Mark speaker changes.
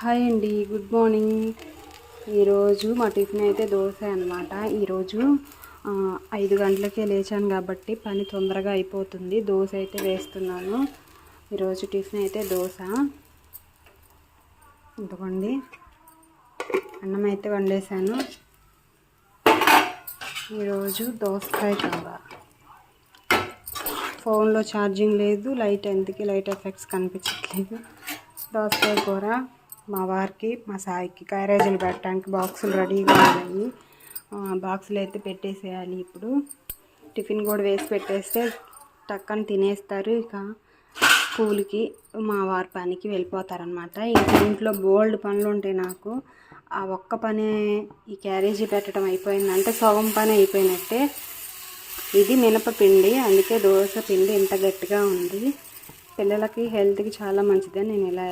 Speaker 1: Hi అండి, good morning. ఈరోజు మా టిఫిన్ అయితే దోశ అనమాట. ఈరోజు 5 గంటలకే లేచాను కాబట్టి పని తొందరగా అయిపోతుంది. దోశ అయితే వేస్తున్నాను. ఈరోజు టిఫిన్ అయితే దోశ. ఇంతకండి అన్నం అయితే వండేసాను. ఈరోజు దోసకాయ కూర. ఫోన్లో ఛార్జింగ్ లేదు, లైట్ ఎఫెక్ట్స్ కనిపించట్లేదు. దోసకాయ కూర మా వారికి మా సాయికి క్యారేజీలు పెట్టడానికి బాక్సులు రెడీగా ఉన్నాయి. బాక్సులు అయితే పెట్టేసేయాలి. ఇప్పుడు టిఫిన్ కూడా వేసి పెట్టేస్తే టక్కని తినేస్తారు. ఇక స్కూల్కి మా వారి పనికి వెళ్ళిపోతారనమాట. ఇంట్లో బోల్డ్ పనులు ఉంటాయి నాకు. ఆ ఒక్క పనే ఈ క్యారేజీ పెట్టడం అయిపోయిందంటే సగం పని అయిపోయినట్టే. ఇది మినపపిండి, అందుకే దోశ పిండి ఇంత గట్టిగా ఉంది. పిల్లలకి హెల్త్కి చాలా మంచిదని నేను ఇలా